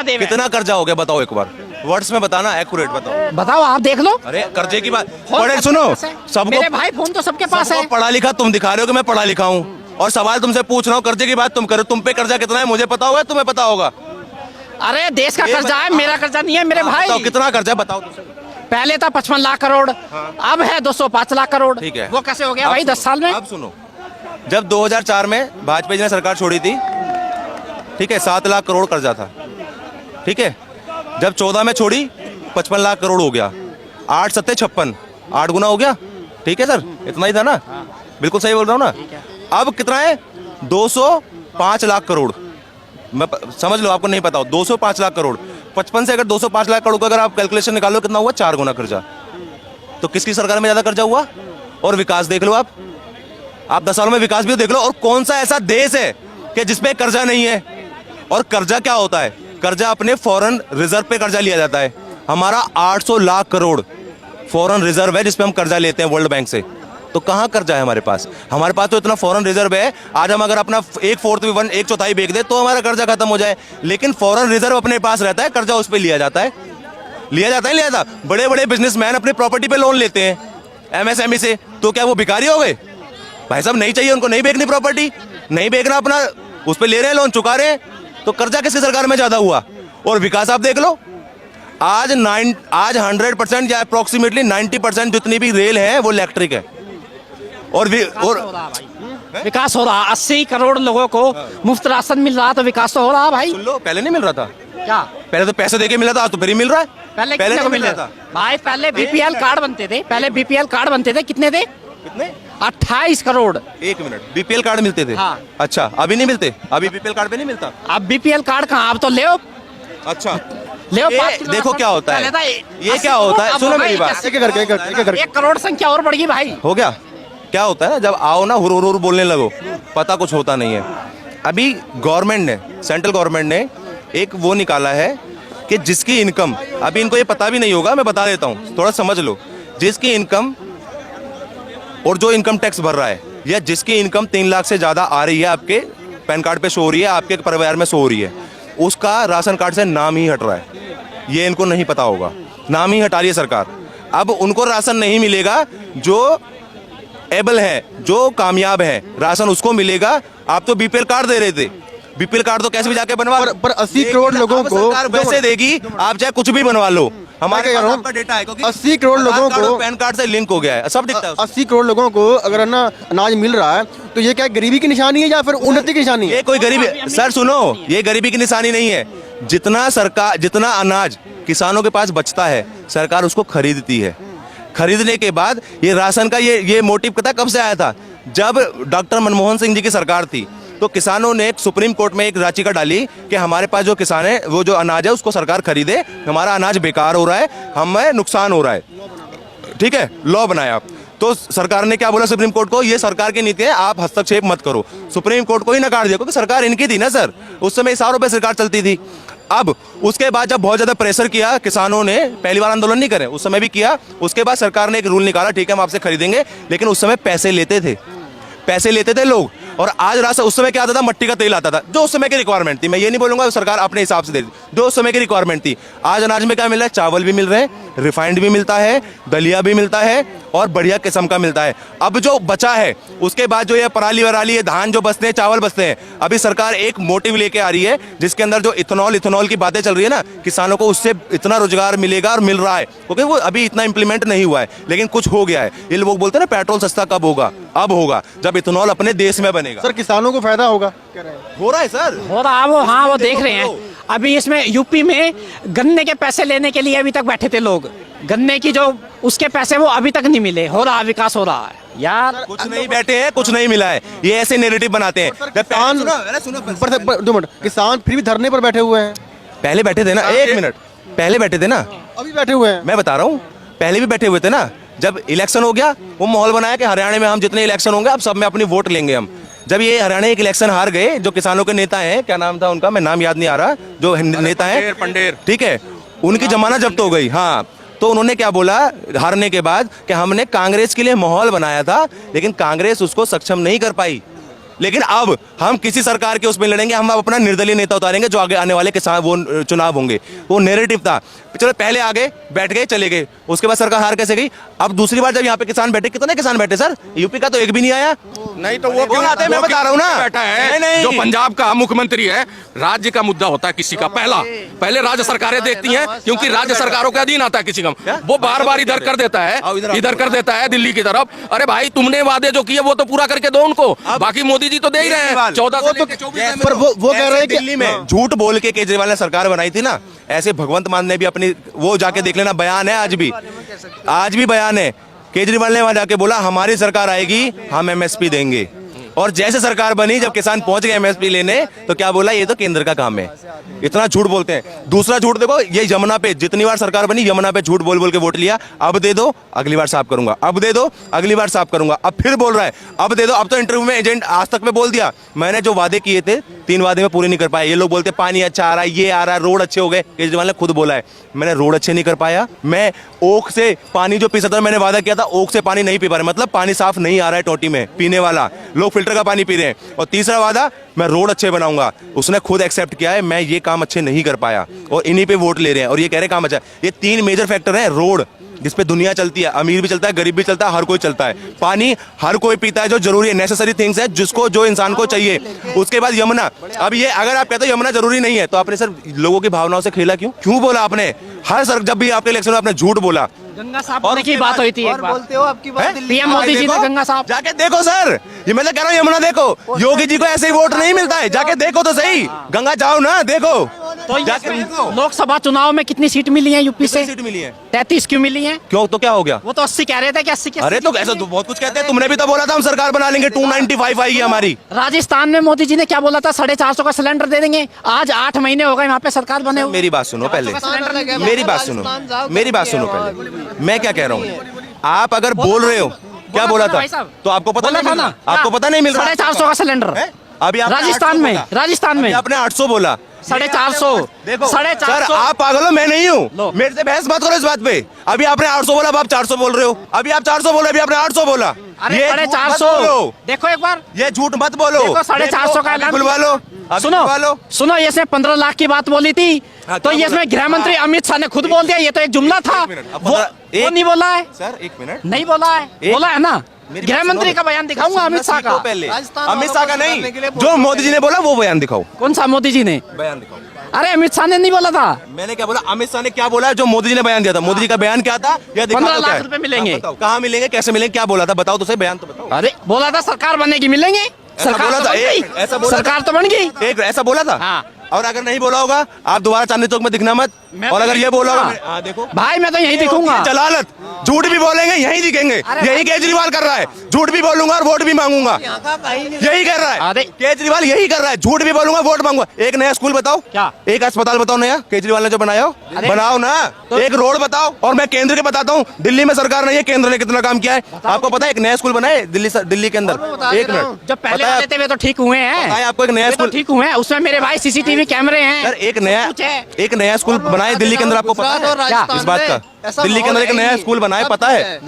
कितना कर्जा हो गया बताओ एक बार, वर्ड्स में बताना, एक्यूरेट बताओ। बताओ, आप देख लो। अरे कर्जे की बात, पढ़े सुनो, सबको मेरे भाई फोन तो सबके पास है। पढ़ा लिखा तुम दिखा रहे हो कि मैं पढ़ा लिखा हूँ, और सवाल तुमसे पूछ रहा हूँ, कर्जे की बात तुम करो। तुम पे कर्जा कितना है मुझे पता होगा, तुम्हें पता होगा? अरे देश का कर्जा है, मेरा कर्जा नहीं है मेरे भाई। कितना कर्जा बताओ? पहले था 55 लाख करोड़, अब है 205 लाख करोड़। ठीक है, वो कैसे हो गया भाई 10 साल में? अब सुनो, जब 2004 में भाजपा जी ने सरकार छोड़ी थी, ठीक है, 7 लाख करोड़ कर्जा था, ठीक है। जब 14 में छोड़ी 55 लाख करोड़ हो गया, 8 सत्ते 56, 8 गुना हो गया, ठीक है सर, इतना ही था ना? बिल्कुल सही बोल रहा हूँ ना? अब कितना है? 205 लाख करोड़। मैं समझ लो, आपको नहीं पता हो, 205 लाख करोड़। 55 से अगर 205 लाख करोड़ का अगर आप कैलकुलेशन निकालो, कितना हुआ? 4 गुना कर्जा। तो किसकी सरकार में ज्यादा कर्जा हुआ? और विकास देख लो आप 10 सालों में विकास भी देख लो। और कौन सा ऐसा देश है कि जिसपे कर्जा नहीं है? और कर्जा क्या होता है? कर्जा अपने फॉरेन रिजर्व पे कर्जा लिया जाता है। हमारा 800 लाख करोड़ फॉरेन रिजर्व है जिसपे हम कर्जा लेते हैं वर्ल्ड बैंक से। तो कहाँ कर्जा है हमारे पास? हमारे पास तो इतना फॉरेन रिजर्व है, आज हम अगर अपना 1/4 भी 1/4 बेच दे तो हमारा कर्जा खत्म हो जाए। लेकिन फॉरेन रिजर्व अपने पास रहता है, कर्जा उस पर लिया जाता है। बड़े बड़े बिजनेसमैन अपनी प्रॉपर्टी पे लोन लेते हैं एमएसएमई से, तो क्या वो भिखारी हो गए? भाई साहब नहीं चाहिए उनको, नहीं बेचनी प्रॉपर्टी, नहीं बेचना अपना, उस पर ले रहे हैं लोन, चुका रहे हैं। तो कर्जा किसकी सरकार में ज्यादा हुआ? और विकास आप देख लो, आज 100% या अप्रोक्सीमेटली 90% जितनी भी रेल है वो इलेक्ट्रिक है। और विकास हो रहा, 80 करोड़ लोगों को मुफ्त राशन मिल रहा, तो विकास तो हो रहा भाई। सुन लो, पहले नहीं मिल रहा था क्या? पहले तो पैसे देके मिला था, आज तो फ्री मिल रहा है। पहले नहीं मिल रहा था भाई, पहले बीपीएल कार्ड बनते थे, कितने थे? कितने? 28 करोड़। एक मिनट, बीपीएल कार्ड मिलते थे? हाँ। अच्छा, अभी नहीं मिलते? अभी बीपीएल कार्ड पे नहीं मिलता? अब बीपीएल कार्ड कहाँ, अब तो ले अच्छा, ले देखो क्या होता है, ये क्या होता है, सुनो मेरी बात, 1 करोड़ संख्या और बढ़ गई भाई। हो गया। क्या होता है ना, जब आओ ना हुर हुर बोलने लगो, पता कुछ होता नहीं है। अभी गवर्नमेंट ने, सेंट्रल गवर्नमेंट ने एक वो निकाला है कि जिसकी इनकम, अभी इनको ये पता भी नहीं होगा, मैं बता देता हूँ, थोड़ा समझ लो। जिसकी इनकम और जो इनकम टैक्स भर रहा है, या जिसकी इनकम 3 लाख से ज्यादा आ रही है, आपके पैन कार्ड पे शो हो रही है, आपके परिवार में शो हो रही है, उसका राशन कार्ड से नाम ही हट रहा है। ये इनको नहीं पता होगा, नाम ही हटा रही है सरकार। अब उनको राशन नहीं मिलेगा, जो एबल है, जो कामयाब है, राशन उसको मिलेगा। आप तो बीपीएल कार्ड दे रहे थे, बीपीएल कार्ड तो कैसे भी जाके बनवा, पर 80 करोड़ लोगों को सरकार वैसे देगी, आप चाहे कुछ भी बनवा लो। हमारे पास आपका डेटा है, क्योंकि 80 करोड़ लोगों को पैन कार्ड से लिंक हो गया है, सब दिखता है। 80 करोड़ लोगों को अगर ना अनाज मिल रहा है, तो ये क्या गरीबी की निशानी है या फिर उन्नति की निशानी है? ये कोई गरीबी, सर सुनो, ये गरीबी की निशानी नहीं है। जितना अनाज किसानों के पास बचता है, सरकार उसको खरीदती है। खरीदने के बाद ये राशन का ये मोटिव पता कब से आया था? जब डॉक्टर मनमोहन सिंह जी की सरकार थी, तो किसानों ने सुप्रीम कोर्ट में एक याचिका डाली कि हमारे पास जो किसान है, वो जो अनाज है उसको सरकार खरीदे, हमारा अनाज बेकार हो रहा है, हमें नुकसान हो रहा है, ठीक है। लॉ बनाया, तो सरकार ने क्या बोला सुप्रीम कोर्ट को? ये सरकार की नीति है, आप हस्तक्षेप मत करो। सुप्रीम कोर्ट को ही नकार दिया, क्योंकि सरकार इनकी थी ना सर, उस समय सारों पे सरकार चलती थी। अब उसके बाद जब बहुत ज्यादा प्रेशर किया किसानों ने, पहली बार आंदोलन नहीं करे, उस समय भी किया, उसके बाद सरकार ने एक रूल निकाला, ठीक है हम आपसे खरीदेंगे, लेकिन उस समय पैसे लेते थे लोग। और आज राशन, उस समय क्या आता था? मट्टी का तेल आता था, जो उस समय की रिक्वायरमेंट थी। मैं ये नहीं बोलूंगा सरकार अपने हिसाब से दे दी, जो उस समय की रिक्वायरमेंट थी। आज अनाज में क्या मिल रहा है? चावल भी मिल रहे हैं, रिफाइंड भी मिलता है, दलिया भी मिलता है, और बढ़िया किस्म का मिलता है। अब जो बचा है, उसके बाद जो ये पराली वराली है, धान जो बचते हैं, चावल बचते हैं, अभी सरकार एक मोटिव लेके आ रही है, जिसके अंदर जो इथेनॉल की बातें चल रही है ना, किसानों को उससे इतना रोजगार मिलेगा और मिल रहा है, क्योंकि वो अभी इतना इंप्लीमेंट नहीं हुआ है, लेकिन कुछ हो गया है। ये लोग बोलते हैं ना पेट्रोल सस्ता कब होगा? अब होगा, जब इथेनॉल अपने देश में बनेगा। सर किसानों को फायदा होगा, हो रहा है सर, हो रहा, वो हाँ वो देख रहे हैं। अभी इसमें यूपी में गन्ने के पैसे लेने के लिए अभी तक बैठे थे लोग, गन्ने की जो उसके पैसे वो अभी तक नहीं मिले। हो रहा, विकास हो रहा है यार, कुछ नहीं बैठे हैं, कुछ नहीं मिला है, ये ऐसे नेरेटिव बनाते हैं। किसान फिर भी धरने पर बैठे हुए हैं। पहले बैठे थे ना, एक मिनट, पहले बैठे थे ना, अभी बैठे हुए हैं। मैं बता रहा हूँ, पहले भी बैठे हुए थे ना। जब इलेक्शन हो गया, वो माहौल बनाया कि हरियाणा में हम जितने इलेक्शन होंगे, अब सब में अपनी वोट लेंगे हम। जब ये हरियाणा एक इलेक्शन हार गए, जो किसानों के नेता हैं, क्या नाम था उनका, मैं नाम याद नहीं आ रहा, जो नेता है पंडेर, ठीक है, उनकी जमानत जब्त हो गई। हाँ, तो उन्होंने क्या बोला हारने के बाद कि हमने कांग्रेस के लिए माहौल बनाया था, लेकिन कांग्रेस उसको सक्षम नहीं कर पाई। लेकिन अब हम किसी सरकार के उसमें लड़ेंगे, हम अब अपना निर्दलीय नेता उतारेंगे जो आगे आने वाले किसान वो चुनाव होंगे। वो नैरेटिव था, चलो पहले आगे बैठ गए चले गए, उसके बाद सरकार हार कैसे गई। अब दूसरी बार जब यहाँ पे किसान बैठे, कितने किसान बैठे सर, यूपी का तो एक भी नहीं आया। नहीं तो वो क्यों आते हैं, मैं बता रहा हूँ ना। बैठा है नहीं। जो पंजाब का मुख्यमंत्री है, राज्य का मुद्दा होता है किसी का पहले राज्य सरकारें देखती हैं, क्योंकि राज्य सरकारों के अधीन आता है किसी का। वो बार बार इधर कर देता है, इधर कर देता है दिल्ली की तरफ। अरे भाई तुमने वादे जो किए वो तो पूरा करके दो उनको, बाकी मोदी जी तो दे ही रहे हैं 14 से लेकर 24 पर वो कह रहे हैं कि दिल्ली में झूठ बोल के केजरीवाल ने सरकार बनाई थी ना, ऐसे भगवंत मान ने भी अपनी वो जाके देख लेना, बयान है आज भी बयान है। केजरीवाल ने वहां जाके बोला हमारी सरकार आएगी हम एमएसपी देंगे, और जैसे सरकार बनी जब किसान पहुंच गए एमएसपी लेने तो क्या बोला, ये तो केंद्र का काम है। इतना झूठ बोलते हैं। दूसरा झूठ देखो, ये यमुना पे जितनी बार सरकार बनी यमुना पे झूठ बोल बोल के वोट लिया, अब दे दो अगली बार साफ करूंगा, अब दे दो अगली बार साफ करूंगा, अब फिर बोल रहा है अब दे दो। अब तो इंटरव्यू में एजेंट आज तक में बोल दिया मैंने जो वादे किए थे 3 वादे में पूरे नहीं कर पाए। ये लोग बोलते पानी अच्छा आ रहा है, ये आ रहा है, रोड अच्छे हो गए। केजरीवाल ने खुद बोला है मैंने रोड अच्छे नहीं कर पाया, मैं ओख से पानी जो पी सकता था मैंने वादा किया था, ओख से पानी नहीं पी पा रहे, मतलब पानी साफ नहीं आ रहा है टोटी में पीने वाला, लोग फिल्टर का पानी पी रहे हैं। और तीसरा वादा मैं रोड अच्छे बनाऊंगा, उसने खुद एक्सेप्ट किया है मैं ये काम अच्छे नहीं कर पाया, और इन्हीं पे वोट ले रहे हैं और ये कह रहे काम अच्छा। ये 3 मेजर फैक्टर है रोड जिस पे दुनिया चलती है, अमीर भी चलता है गरीब भी चलता है, हर कोई चलता है। पानी हर कोई पीता है, जो जरूरी है, नेसेसरी थिंग्स है जिसको जो इंसान को चाहिए। उसके बाद यमुना, अब ये अगर आप कहते हो यमुना जरूरी नहीं है तो आपने सर लोगों की भावनाओं से खेला क्यों बोला आपने? हर सर जब भी आपके इलेक्शन में आपने झूठ बोला। गंगा साफ होने की बात हुई थी एक बार, बोलते हो आपकी बात पीएम मोदी जी ने गंगा साफ जाके देखो सर, ये मैं तो कह रहा हूँ यमुना देखो, योगी जी को ऐसे ही वोट नहीं मिलता है, जाके देखो तो सही, गंगा जाओ ना देखो। तो जाके देखो। लोकसभा चुनाव में कितनी सीट मिली है यूपी से? सीट मिली है 33 क्यों मिली है? क्यों, तो क्या हो गया? वो तो 80 कह रहे थे कि 80 के अरे तो ऐसा तो बहुत कुछ कहते हैं, तुमने भी तो बोला था हम सरकार बना लेंगे, 295 आएगी हमारी। राजस्थान में मोदी जी ने क्या बोला था, 450 का सिलेंडर दे देंगे। आज 8 महीने हो गए वहाँ पे सरकार बने हुए। मेरी बात सुनो पहले, मेरी बात सुनो पहले, मैं क्या कह रहा हूँ। आप अगर बोल रहे हो क्या बोला था तो आपको पता नहीं ना, आपको पता नहीं मिल रहा 450 का सिलेंडर अभी आपने राजस्थान 800 में, बोला। राजस्थान में आपने 800 बोला, 450 देखो 450 सर आप पागल हो, मैं नहीं लो। हूँ, मेरे से बहस मत करो इस बात पे। अभी आपने 800 बोला, अब आप 400 बोल रहे हो, अभी आप 400 बोले, अभी आपने 800 बोला। अरे ये 450 देखो एक बार, ये झूठ मत बोलो, देखो 450 का ऐलान खुलवा लो, सुनो ये इसने 15 लाख की बात बोली थी, तो ये इसमें गृह मंत्री अमित शाह ने खुद बोल दिया, ये तो एक जुमला था। वो नहीं बोला है सर, एक मिनट नहीं बोला है, बोला है ना। गृह मंत्री का बयान दिखाऊंगा अमित शाह का, पहले अमित शाह का नहीं, जो मोदी जी ने बोला वो बयान दिखाओ। कौन सा मोदी जी ने बयान दिखाओ। अरे अमित शाह ने नहीं बोला था। मैंने क्या बोला, अमित शाह ने क्या बोला है, जो मोदी जी ने बयान दिया था। मोदी जी का बयान क्या था, यह दिखा 15 दो क्या लाख है। रुपए मिलेंगे। कहाँ मिलेंगे, कैसे मिलेंगे, क्या बोला था, बताओ तो सही, बयान तो बताओ। अरे बोला था सरकार बनेगी मिलेंगे, सरकार बोला तो था, बन गई, ऐसा बोला सरकार था। तो बन गई। एक ऐसा बोला था। हाँ। और अगर नहीं बोला होगा आप दोबारा चांदनी चौक में दिखना मत, और अगर ये बोला होगा देखो भाई मैं तो यही दिखूंगा। जलालत, झूठ भी बोलेंगे यही दिखेंगे, यही केजरीवाल कर रहा है, झूठ भी बोलूंगा और वोट भी मांगूंगा, यही कर रहा है। अरे केजरीवाल यही कर रहा है, झूठ भी बोलूंगा वोट मांगूंगा। एक नया स्कूल बताओ, क्या? एक अस्पताल बताओ नया केजरीवाल ने जो बनाया हो, बनाओ ना। एक रोड बताओ, और मैं केंद्र के बताता हूँ, दिल्ली में सरकार नहीं है, केंद्र ने कितना काम किया है आपको पता है। एक नया स्कूल बनाए दिल्ली के अंदर, एक मिनट, जब पहले वाले थे वे तो ठीक हुए हैं, आपको एक नया स्कूल ठीक हुए हैं, उसमें मेरे भाई सीसीटीवी कैमरे हैं। एक नया स्कूल बनाए दिल्ली के अंदर, आपको पता है इस बात का? दिल्ली के अंदर एक नया स्कूल बनाए, पता है?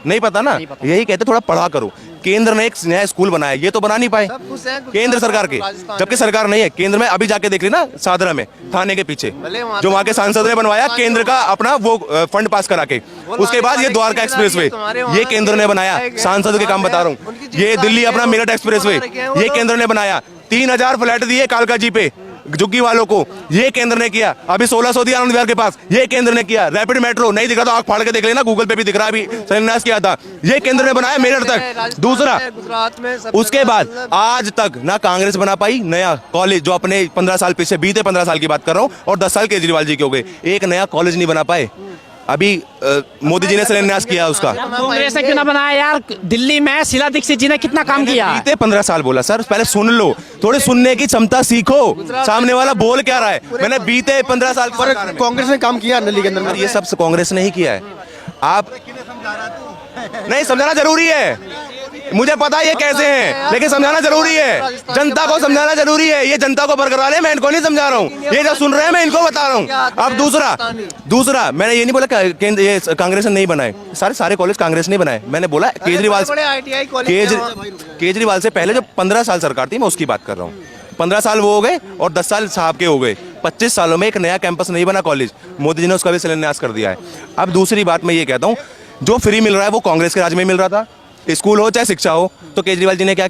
नहीं पता ना, यही कहते थोड़ा पढ़ा करो। केंद्र ने एक नया स्कूल बनाया, ये तो बना नहीं पाए केंद्र सरकार के, जबकि सरकार नहीं है केंद्र में। अभी जाके देख लेना सादरा में थाने के पीछे, जो वहाँ के सांसद ने बनवाया केंद्र का अपना वो फंड पास करा के। उसके बाद ये द्वारका एक्सप्रेसवे ये केंद्र ने बनाया, सांसद के काम बता रहा हूँ। ये दिल्ली अपना मेरठ एक्सप्रेसवे ये केंद्र ने बनाया। 3000 फ्लैट दिए कालका जी पे झुग्गी वालों को, ये केंद्र ने किया। अभी 1600 दिया आनंद विहार के पास, ये केंद्र ने किया। रैपिड मेट्रो नहीं दिख रहा तो आंख फाड़ के देख लेना, गूगल पे भी दिख रहा है, अभी शिलान्यास किया था, ये केंद्र ने बनाया मेरठ तक। दूसरा, उसके बाद आज तक ना कांग्रेस बना पाई नया कॉलेज, जो अपने 15 साल पीछे बीते 15 साल की बात कर रहा हूँ, और 10 साल केजरीवाल जी के हो गए, एक नया कॉलेज नहीं बना पाए। अभी मोदी जी ने शिलान्यास किया उसका। कांग्रेस ने क्यों ना बनाया यार? दिल्ली में शीला दीक्षित जी ने कितना काम किया। बीते 15 साल बोला सर, पहले सुन लो, थोड़ी सुनने की क्षमता सीखो, सामने वाला बोल क्या रहा है। मैंने बीते 15 साल पर कांग्रेस ने काम किया दिल्ली के अंदर में, ये सब कांग्रेस ने ही किया है। आप नहीं समझाना जरूरी है, मुझे पता है ये कैसे हैं, लेकिन समझाना जरूरी है, जनता को समझाना जरूरी है। ये जनता को बरकरार है, मैं इनको नहीं समझा रहा हूँ, ये जो सुन रहे हैं मैं इनको बता रहा हूँ। अब दूसरा मैंने ये नहीं बोला केंद्र ये कांग्रेस ने नहीं बनाए, सारे कॉलेज कांग्रेस ने बनाए। मैंने बोला केजरीवाल से पहले जो 15 साल सरकार थी, मैं उसकी बात कर रहा हूँ। 15 साल वो हो गए और 10 साल साहब के हो गए। 25 सालों में एक नया कैंपस नहीं बना कॉलेज, मोदी जी ने उसका भी शिलान्यास कर दिया है। अब दूसरी बात मैं ये कहता हूँ, जो फ्री मिल रहा है वो कांग्रेस के राज में मिल रहा था, स्कूल हो चाहे शिक्षा हो। तो केजरीवाल जी ने क्या